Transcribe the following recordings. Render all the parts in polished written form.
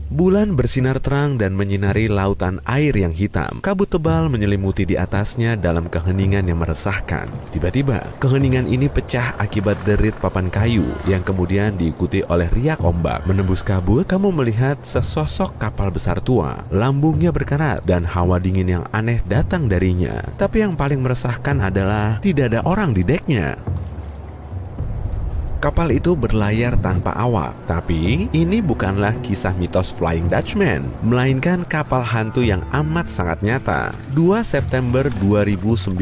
Bulan bersinar terang dan menyinari lautan air yang hitam. Kabut tebal menyelimuti di atasnya dalam keheningan yang meresahkan. Tiba-tiba, keheningan ini pecah akibat derit papan kayu yang kemudian diikuti oleh riak ombak. Menembus kabut, kamu melihat sesosok kapal besar tua. Lambungnya berkarat dan hawa dingin yang aneh datang darinya. Tapi yang paling meresahkan adalah tidak ada orang di deknya. Kapal itu berlayar tanpa awak, tapi ini bukanlah kisah mitos Flying Dutchman, melainkan kapal hantu yang amat sangat nyata. 2 September 2019,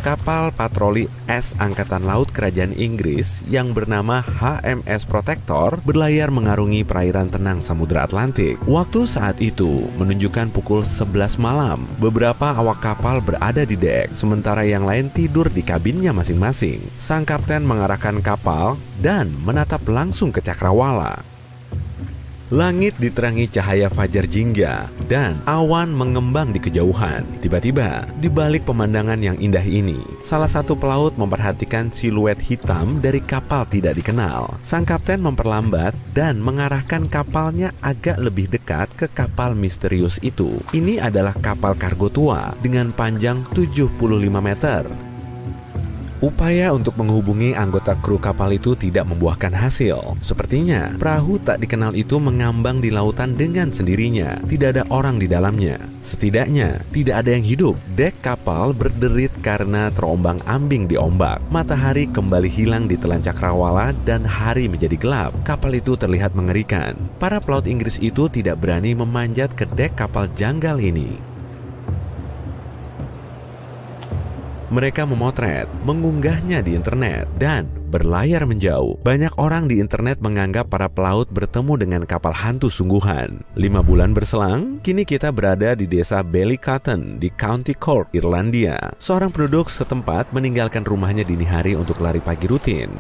kapal patroli es Angkatan Laut Kerajaan Inggris yang bernama HMS Protector berlayar mengarungi perairan tenang Samudra Atlantik. Waktu saat itu menunjukkan pukul 11 malam. Beberapa awak kapal berada di dek, sementara yang lain tidur di kabinnya masing-masing. Sang kapten mengarahkan kapal dan menatap langsung ke cakrawala. Langit diterangi cahaya fajar jingga dan awan mengembang di kejauhan. Tiba-tiba, di balik pemandangan yang indah ini, salah satu pelaut memperhatikan siluet hitam dari kapal tidak dikenal. Sang kapten memperlambat dan mengarahkan kapalnya agak lebih dekat ke kapal misterius itu. Ini adalah kapal kargo tua dengan panjang 75 meter. Upaya untuk menghubungi anggota kru kapal itu tidak membuahkan hasil. Sepertinya perahu tak dikenal itu mengambang di lautan dengan sendirinya. Tidak ada orang di dalamnya. Setidaknya tidak ada yang hidup. Dek kapal berderit karena terombang-ambing di ombak. Matahari kembali hilang di telan cakrawala dan hari menjadi gelap. Kapal itu terlihat mengerikan. Para pelaut Inggris itu tidak berani memanjat ke dek kapal janggal ini. Mereka memotret, mengunggahnya di internet, dan berlayar menjauh. Banyak orang di internet menganggap para pelaut bertemu dengan kapal hantu sungguhan. 5 bulan berselang, kini kita berada di desa Ballycotton di County Cork, Irlandia. Seorang penduduk setempat meninggalkan rumahnya dini hari untuk lari pagi rutin.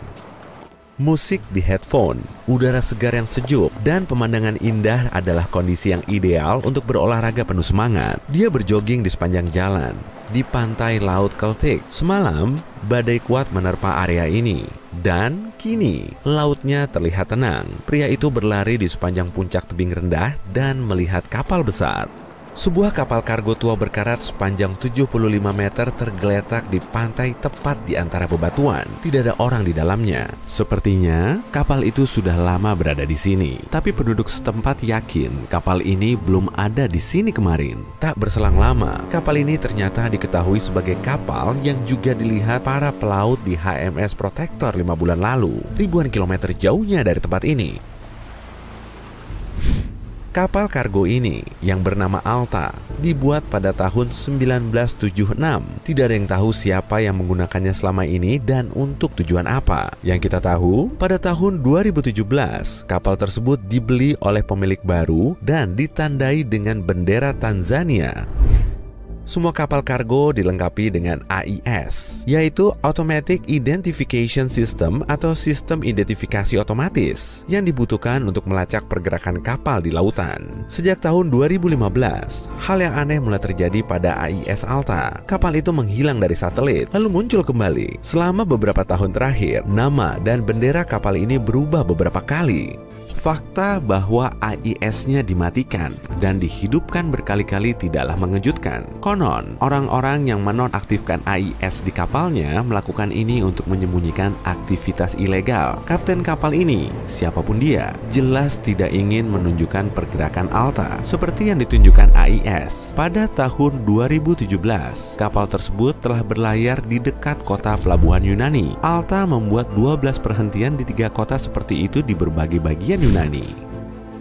Musik di headphone, udara segar yang sejuk, dan pemandangan indah adalah kondisi yang ideal untuk berolahraga penuh semangat. Dia berjogging di sepanjang jalan, di pantai Laut Celtic. Semalam, badai kuat menerpa area ini, dan kini lautnya terlihat tenang. Pria itu berlari di sepanjang puncak tebing rendah dan melihat kapal besar. Sebuah kapal kargo tua berkarat sepanjang 75 meter tergeletak di pantai tepat di antara bebatuan. Tidak ada orang di dalamnya. Sepertinya kapal itu sudah lama berada di sini. Tapi penduduk setempat yakin kapal ini belum ada di sini kemarin. Tak berselang lama, kapal ini ternyata diketahui sebagai kapal yang juga dilihat para pelaut di HMS Protector 5 bulan lalu. Ribuan kilometer jauhnya dari tempat ini. Kapal kargo ini yang bernama Alta dibuat pada tahun 1976. Tidak ada yang tahu siapa yang menggunakannya selama ini dan untuk tujuan apa. Yang kita tahu, pada tahun 2017, kapal tersebut dibeli oleh pemilik baru dan ditandai dengan bendera Tanzania. Semua kapal kargo dilengkapi dengan AIS, yaitu Automatic Identification System atau sistem identifikasi otomatis yang dibutuhkan untuk melacak pergerakan kapal di lautan. Sejak tahun 2015, hal yang aneh mulai terjadi pada AIS Alta. Kapal itu menghilang dari satelit, lalu muncul kembali. Selama beberapa tahun terakhir, nama dan bendera kapal ini berubah beberapa kali. Fakta bahwa AIS-nya dimatikan dan dihidupkan berkali-kali tidaklah mengejutkan. Konon, orang-orang yang menonaktifkan AIS di kapalnya melakukan ini untuk menyembunyikan aktivitas ilegal. Kapten kapal ini, siapapun dia, jelas tidak ingin menunjukkan pergerakan Alta seperti yang ditunjukkan AIS. Pada tahun 2017, kapal tersebut telah berlayar di dekat kota pelabuhan Yunani. Alta membuat 12 perhentian di 3 kota seperti itu di berbagai bagian Yunani.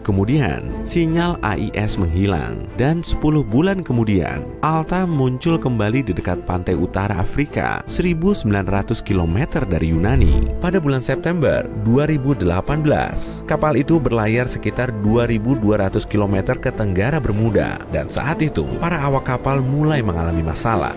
Kemudian, sinyal AIS menghilang dan 10 bulan kemudian, Alta muncul kembali di dekat pantai utara Afrika, 1900 km dari Yunani. Pada bulan September 2018, kapal itu berlayar sekitar 2200 km ke tenggara Bermuda, dan saat itu, para awak kapal mulai mengalami masalah.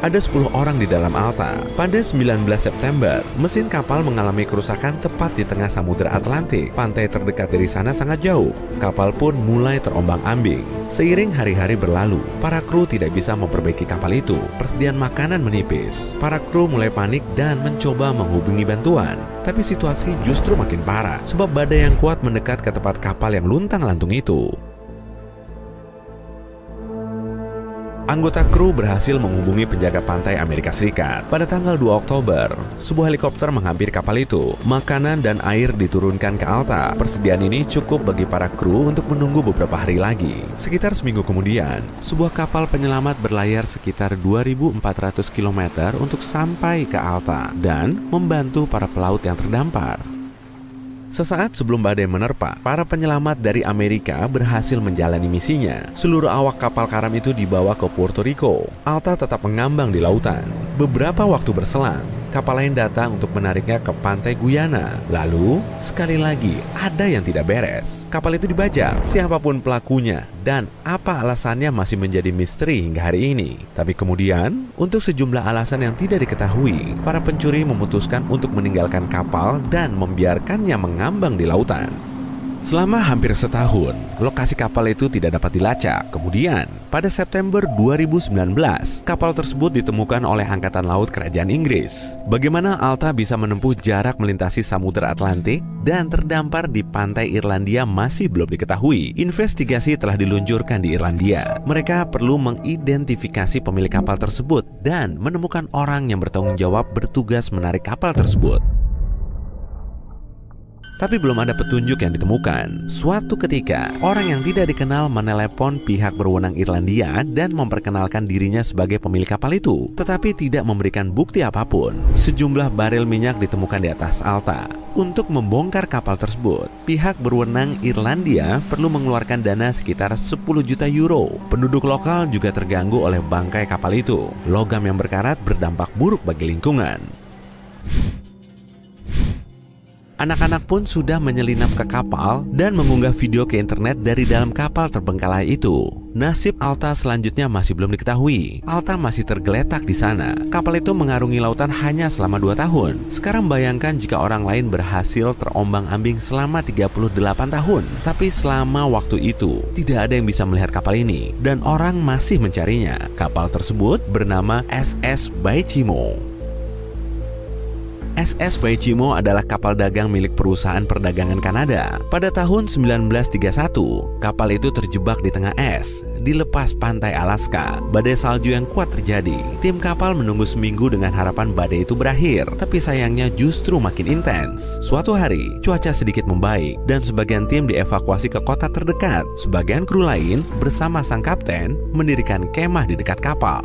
Ada 10 orang di dalam Alta. Pada 19 September, mesin kapal mengalami kerusakan tepat di tengah Samudra Atlantik. Pantai terdekat dari sana sangat jauh. Kapal pun mulai terombang-ambing. Seiring hari-hari berlalu, para kru tidak bisa memperbaiki kapal itu. Persediaan makanan menipis. Para kru mulai panik dan mencoba menghubungi bantuan. Tapi situasi justru makin parah, sebab badai yang kuat mendekat ke tempat kapal yang luntang-lantung itu. Anggota kru berhasil menghubungi penjaga pantai Amerika Serikat. Pada tanggal 2 Oktober, sebuah helikopter menghampiri kapal itu. Makanan dan air diturunkan ke Alta. Persediaan ini cukup bagi para kru untuk menunggu beberapa hari lagi. Sekitar seminggu kemudian, sebuah kapal penyelamat berlayar sekitar 2.400 km untuk sampai ke Alta dan membantu para pelaut yang terdampar. Sesaat sebelum badai menerpa, para penyelamat dari Amerika berhasil menjalani misinya. Seluruh awak kapal karam itu dibawa ke Puerto Rico. Alta tetap mengambang di lautan. Beberapa waktu berselang, kapal lain datang untuk menariknya ke pantai Guyana. Lalu, sekali lagi, ada yang tidak beres. Kapal itu dibajak, siapapun pelakunya, dan apa alasannya masih menjadi misteri hingga hari ini. Tapi kemudian, untuk sejumlah alasan yang tidak diketahui, para pencuri memutuskan untuk meninggalkan kapal dan membiarkannya mengambang di lautan. Selama hampir setahun, lokasi kapal itu tidak dapat dilacak. Kemudian, pada September 2019, kapal tersebut ditemukan oleh Angkatan Laut Kerajaan Inggris. Bagaimana Alta bisa menempuh jarak melintasi Samudra Atlantik dan terdampar di pantai Irlandia masih belum diketahui. Investigasi telah diluncurkan di Irlandia. Mereka perlu mengidentifikasi pemilik kapal tersebut dan menemukan orang yang bertanggung jawab bertugas menarik kapal tersebut. Tapi belum ada petunjuk yang ditemukan. Suatu ketika, orang yang tidak dikenal menelepon pihak berwenang Irlandia dan memperkenalkan dirinya sebagai pemilik kapal itu, tetapi tidak memberikan bukti apapun. Sejumlah barel minyak ditemukan di atas Alta. Untuk membongkar kapal tersebut, pihak berwenang Irlandia perlu mengeluarkan dana sekitar 10 juta euro. Penduduk lokal juga terganggu oleh bangkai kapal itu. Logam yang berkarat berdampak buruk bagi lingkungan. Anak-anak pun sudah menyelinap ke kapal dan mengunggah video ke internet dari dalam kapal terbengkalai itu. Nasib Alta selanjutnya masih belum diketahui. Alta masih tergeletak di sana. Kapal itu mengarungi lautan hanya selama 2 tahun. Sekarang bayangkan jika orang lain berhasil terombang-ambing selama 38 tahun. Tapi selama waktu itu, tidak ada yang bisa melihat kapal ini. Dan orang masih mencarinya. Kapal tersebut bernama SS Baichimo. SS Baichimo adalah kapal dagang milik perusahaan perdagangan Kanada. Pada tahun 1931, kapal itu terjebak di tengah es, di lepas pantai Alaska. Badai salju yang kuat terjadi. Tim kapal menunggu seminggu dengan harapan badai itu berakhir, tapi sayangnya justru makin intens. Suatu hari, cuaca sedikit membaik dan sebagian tim dievakuasi ke kota terdekat. Sebagian kru lain bersama sang kapten mendirikan kemah di dekat kapal.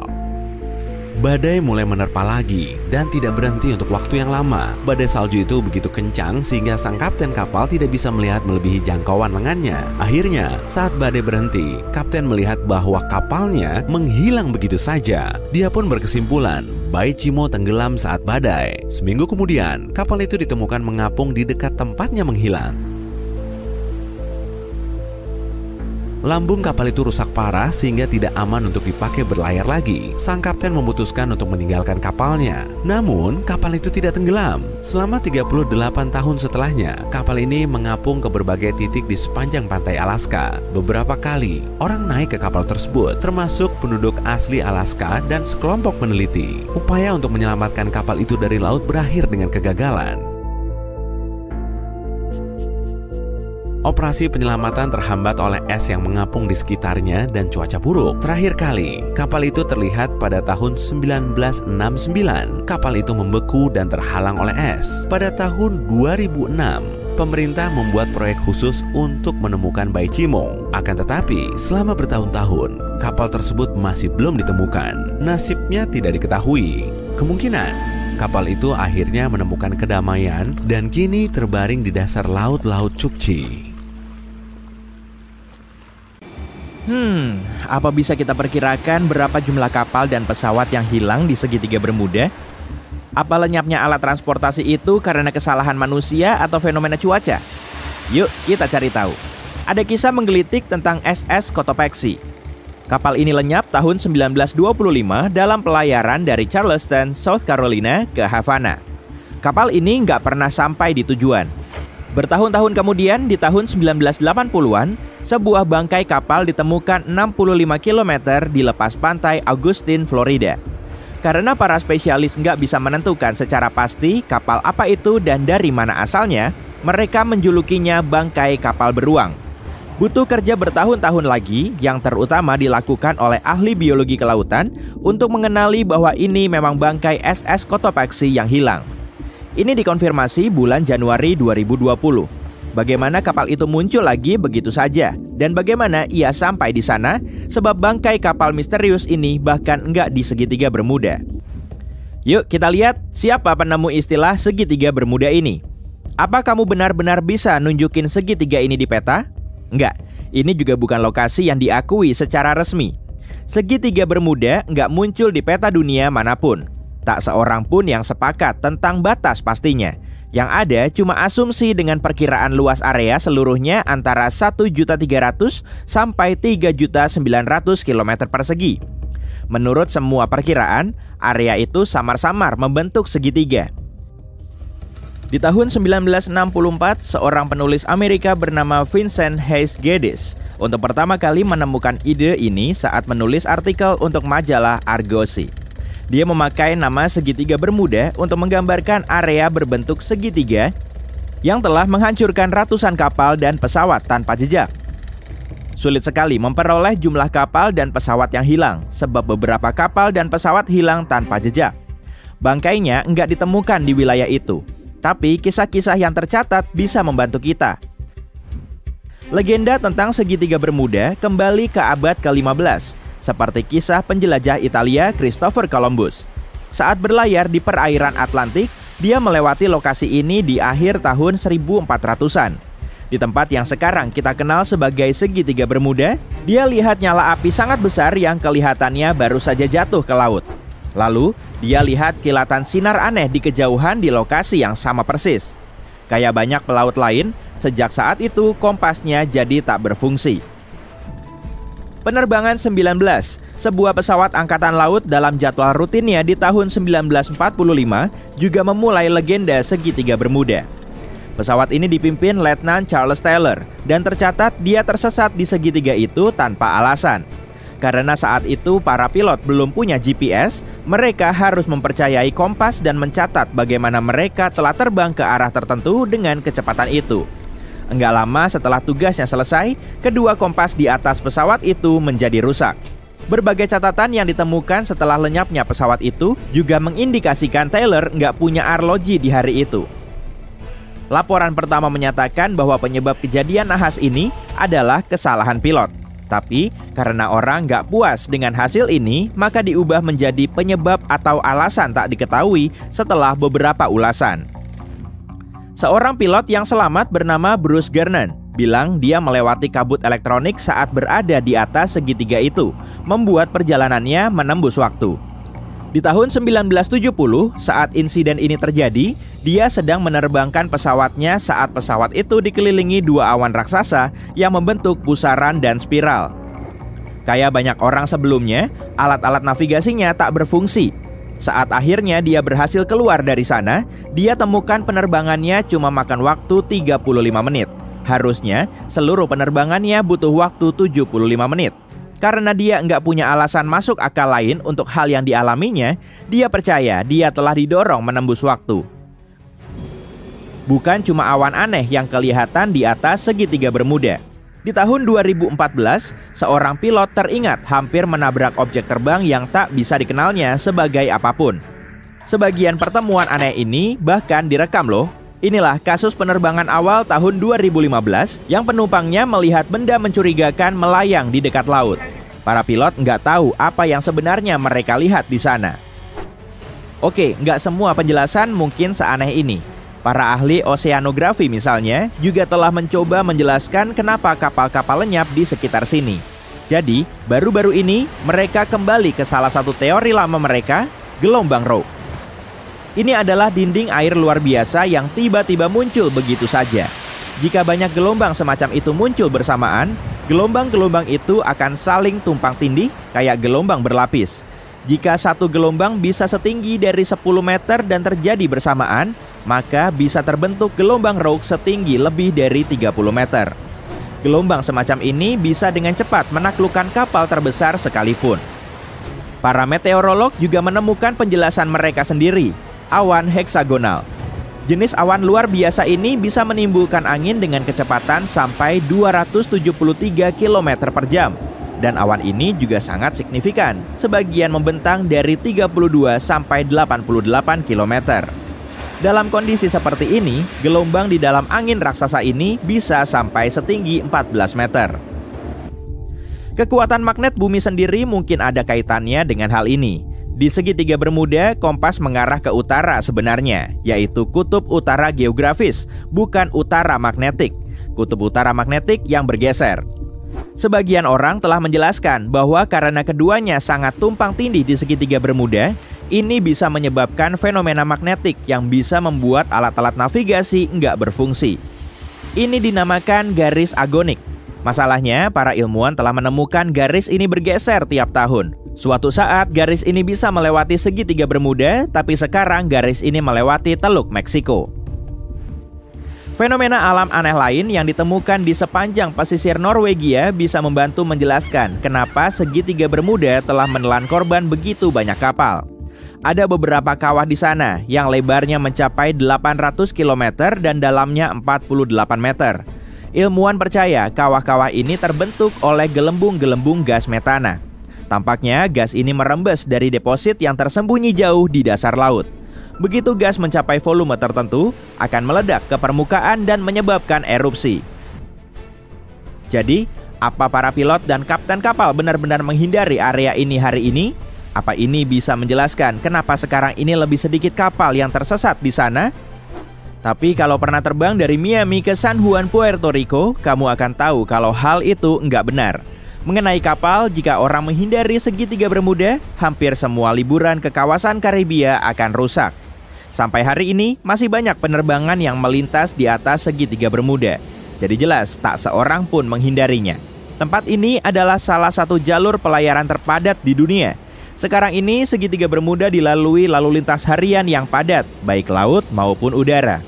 Badai mulai menerpa lagi dan tidak berhenti untuk waktu yang lama. Badai salju itu begitu kencang sehingga sang kapten kapal tidak bisa melihat melebihi jangkauan lengannya. Akhirnya, saat badai berhenti, kapten melihat bahwa kapalnya menghilang begitu saja. Dia pun berkesimpulan, Baichimo tenggelam saat badai. Seminggu kemudian, kapal itu ditemukan mengapung di dekat tempatnya menghilang. Lambung kapal itu rusak parah sehingga tidak aman untuk dipakai berlayar lagi. Sang kapten memutuskan untuk meninggalkan kapalnya. Namun, kapal itu tidak tenggelam. Selama 38 tahun setelahnya, kapal ini mengapung ke berbagai titik di sepanjang pantai Alaska. Beberapa kali, orang naik ke kapal tersebut, termasuk penduduk asli Alaska dan sekelompok peneliti. Upaya untuk menyelamatkan kapal itu dari laut berakhir dengan kegagalan. Operasi penyelamatan terhambat oleh es yang mengapung di sekitarnya dan cuaca buruk. Terakhir kali, kapal itu terlihat pada tahun 1969. Kapal itu membeku dan terhalang oleh es. Pada tahun 2006, pemerintah membuat proyek khusus untuk menemukan Baichimo. Akan tetapi, selama bertahun-tahun, kapal tersebut masih belum ditemukan. Nasibnya tidak diketahui. Kemungkinan kapal itu akhirnya menemukan kedamaian dan kini terbaring di dasar laut Chukchi. Apa bisa kita perkirakan berapa jumlah kapal dan pesawat yang hilang di segitiga Bermuda? Apa lenyapnya alat transportasi itu karena kesalahan manusia atau fenomena cuaca? Yuk kita cari tahu. Ada kisah menggelitik tentang SS Cotopaxi. Kapal ini lenyap tahun 1925 dalam pelayaran dari Charleston, South Carolina ke Havana. Kapal ini nggak pernah sampai di tujuan. Bertahun-tahun kemudian, di tahun 1980-an, sebuah bangkai kapal ditemukan 65 km di lepas pantai Augustine, Florida. Karena para spesialis nggak bisa menentukan secara pasti kapal apa itu dan dari mana asalnya, mereka menjulukinya bangkai kapal beruang. Butuh kerja bertahun-tahun lagi yang terutama dilakukan oleh ahli biologi kelautan untuk mengenali bahwa ini memang bangkai SS Cotopaxi yang hilang. Ini dikonfirmasi bulan Januari 2020. Bagaimana kapal itu muncul lagi begitu saja dan bagaimana ia sampai di sana sebab bangkai kapal misterius ini bahkan enggak di segitiga Bermuda. Yuk kita lihat siapa penemu istilah segitiga Bermuda ini. Apa kamu benar-benar bisa nunjukin segitiga ini di peta? Enggak, ini juga bukan lokasi yang diakui secara resmi. Segitiga Bermuda enggak muncul di peta dunia manapun. Tak seorang pun yang sepakat tentang batas pastinya. Yang ada cuma asumsi dengan perkiraan luas area seluruhnya antara 1.300.000 sampai 3.900.000 km persegi. Menurut semua perkiraan, area itu samar-samar membentuk segitiga. Di tahun 1964, seorang penulis Amerika bernama Vincent Hayes Geddes untuk pertama kali menemukan ide ini saat menulis artikel untuk majalah Argosy. Dia memakai nama segitiga Bermuda untuk menggambarkan area berbentuk segitiga yang telah menghancurkan ratusan kapal dan pesawat tanpa jejak. Sulit sekali memperoleh jumlah kapal dan pesawat yang hilang sebab beberapa kapal dan pesawat hilang tanpa jejak. Bangkainya enggak ditemukan di wilayah itu. Tapi kisah-kisah yang tercatat bisa membantu kita. Legenda tentang segitiga Bermuda kembali ke abad ke-15, seperti kisah penjelajah Italia Christopher Columbus. Saat berlayar di perairan Atlantik, dia melewati lokasi ini di akhir tahun 1400-an. Di tempat yang sekarang kita kenal sebagai segitiga Bermuda, dia lihat nyala api sangat besar yang kelihatannya baru saja jatuh ke laut. Lalu, dia lihat kilatan sinar aneh di kejauhan di lokasi yang sama persis. Kayak banyak pelaut lain, sejak saat itu kompasnya jadi tak berfungsi. Penerbangan 19, sebuah pesawat angkatan laut dalam jadwal rutinnya di tahun 1945 juga memulai legenda segitiga Bermuda. Pesawat ini dipimpin Letnan Charles Taylor dan tercatat dia tersesat di segitiga itu tanpa alasan. Karena saat itu para pilot belum punya GPS, mereka harus mempercayai kompas dan mencatat bagaimana mereka telah terbang ke arah tertentu dengan kecepatan itu. Enggak lama setelah tugasnya selesai, kedua kompas di atas pesawat itu menjadi rusak. Berbagai catatan yang ditemukan setelah lenyapnya pesawat itu juga mengindikasikan Taylor nggak punya arloji di hari itu. Laporan pertama menyatakan bahwa penyebab kejadian nahas ini adalah kesalahan pilot. Tapi karena orang nggak puas dengan hasil ini, maka diubah menjadi penyebab atau alasan tak diketahui setelah beberapa ulasan. Seorang pilot yang selamat bernama Bruce Gernon bilang dia melewati kabut elektronik saat berada di atas segitiga itu, membuat perjalanannya menembus waktu. Di tahun 1970, saat insiden ini terjadi, dia sedang menerbangkan pesawatnya saat pesawat itu dikelilingi dua awan raksasa yang membentuk pusaran dan spiral. Kayak banyak orang sebelumnya, alat-alat navigasinya tak berfungsi. Saat akhirnya dia berhasil keluar dari sana, dia temukan penerbangannya cuma makan waktu 35 menit. Harusnya seluruh penerbangannya butuh waktu 75 menit. Karena dia nggak punya alasan masuk akal lain untuk hal yang dialaminya, dia percaya dia telah didorong menembus waktu. Bukan cuma awan aneh yang kelihatan di atas segitiga Bermuda. Di tahun 2014, seorang pilot teringat hampir menabrak objek terbang yang tak bisa dikenalnya sebagai apapun. Sebagian pertemuan aneh ini bahkan direkam loh. Inilah kasus penerbangan awal tahun 2015 yang penumpangnya melihat benda mencurigakan melayang di dekat laut. Para pilot nggak tahu apa yang sebenarnya mereka lihat di sana. Oke, nggak semua penjelasan mungkin seaneh ini. Para ahli oseanografi misalnya juga telah mencoba menjelaskan kenapa kapal-kapal lenyap di sekitar sini. Jadi, baru-baru ini mereka kembali ke salah satu teori lama mereka, gelombang rock. Ini adalah dinding air luar biasa yang tiba-tiba muncul begitu saja. Jika banyak gelombang semacam itu muncul bersamaan, Gelombang-gelombang itu akan saling tumpang tindih kayak gelombang berlapis. Jika satu gelombang bisa setinggi dari 10 meter dan terjadi bersamaan, maka bisa terbentuk gelombang rogue setinggi lebih dari 30 meter. Gelombang semacam ini bisa dengan cepat menaklukkan kapal terbesar sekalipun. Para meteorolog juga menemukan penjelasan mereka sendiri, awan heksagonal. Jenis awan luar biasa ini bisa menimbulkan angin dengan kecepatan sampai 273 km per jam. Dan awan ini juga sangat signifikan, sebagian membentang dari 32 sampai 88 km. Dalam kondisi seperti ini, gelombang di dalam angin raksasa ini bisa sampai setinggi 14 meter. Kekuatan magnet bumi sendiri mungkin ada kaitannya dengan hal ini. Di segitiga Bermuda, kompas mengarah ke utara sebenarnya, yaitu kutub utara geografis, bukan utara magnetik. Kutub utara magnetik yang bergeser. Sebagian orang telah menjelaskan bahwa karena keduanya sangat tumpang tindih di segitiga Bermuda, ini bisa menyebabkan fenomena magnetik yang bisa membuat alat-alat navigasi nggak berfungsi. Ini dinamakan garis agonik. Masalahnya, para ilmuwan telah menemukan garis ini bergeser tiap tahun. Suatu saat, garis ini bisa melewati segitiga Bermuda, tapi sekarang garis ini melewati Teluk Meksiko. Fenomena alam aneh lain yang ditemukan di sepanjang pesisir Norwegia bisa membantu menjelaskan kenapa segitiga Bermuda telah menelan korban begitu banyak kapal. Ada beberapa kawah di sana yang lebarnya mencapai 800 km dan dalamnya 48 meter. Ilmuwan percaya kawah-kawah ini terbentuk oleh gelembung-gelembung gas metana. Tampaknya gas ini merembes dari deposit yang tersembunyi jauh di dasar laut. Begitu gas mencapai volume tertentu, akan meledak ke permukaan dan menyebabkan erupsi. Jadi, apa para pilot dan kapten kapal benar-benar menghindari area ini hari ini? Apa ini bisa menjelaskan kenapa sekarang ini lebih sedikit kapal yang tersesat di sana? Tapi kalau pernah terbang dari Miami ke San Juan, Puerto Rico, kamu akan tahu kalau hal itu enggak benar. Mengenai kapal, jika orang menghindari segitiga Bermuda, hampir semua liburan ke kawasan Karibia akan rusak. Sampai hari ini, masih banyak penerbangan yang melintas di atas segitiga Bermuda. Jadi jelas, tak seorang pun menghindarinya. Tempat ini adalah salah satu jalur pelayaran terpadat di dunia. Sekarang ini, segitiga Bermuda dilalui lalu lintas harian yang padat, baik laut maupun udara.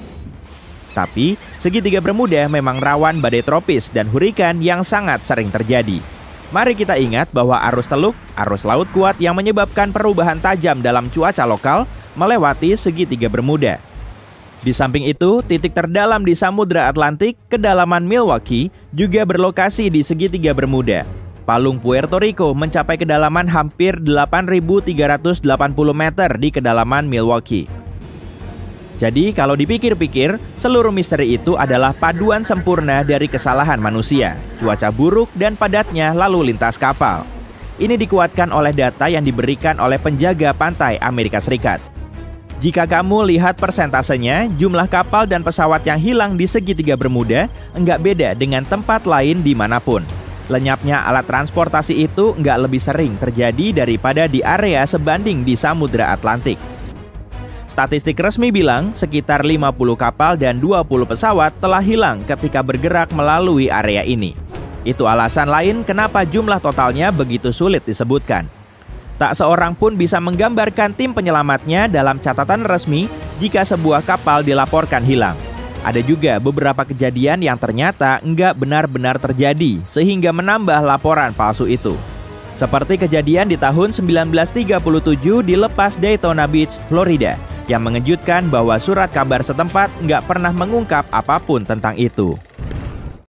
Tapi, segitiga Bermuda memang rawan badai tropis dan hurikan yang sangat sering terjadi. Mari kita ingat bahwa arus teluk, arus laut kuat yang menyebabkan perubahan tajam dalam cuaca lokal melewati segitiga Bermuda. Di samping itu, titik terdalam di Samudra Atlantik, kedalaman Milwaukee, juga berlokasi di segitiga Bermuda. Palung Puerto Rico mencapai kedalaman hampir 8.380 meter di kedalaman Milwaukee. Jadi, kalau dipikir-pikir, seluruh misteri itu adalah paduan sempurna dari kesalahan manusia, cuaca buruk, dan padatnya lalu lintas kapal. Ini dikuatkan oleh data yang diberikan oleh penjaga pantai Amerika Serikat. Jika kamu lihat persentasenya, jumlah kapal dan pesawat yang hilang di segitiga Bermuda enggak beda dengan tempat lain dimanapun. Lenyapnya alat transportasi itu enggak lebih sering terjadi daripada di area sebanding di Samudra Atlantik. Statistik resmi bilang sekitar 50 kapal dan 20 pesawat telah hilang ketika bergerak melalui area ini. Itu alasan lain kenapa jumlah totalnya begitu sulit disebutkan. Tak seorang pun bisa menggambarkan tim penyelamatnya dalam catatan resmi jika sebuah kapal dilaporkan hilang. Ada juga beberapa kejadian yang ternyata enggak benar-benar terjadi sehingga menambah laporan palsu itu. Seperti kejadian di tahun 1937 di lepas Daytona Beach, Florida, yang mengejutkan bahwa surat kabar setempat enggak pernah mengungkap apapun tentang itu.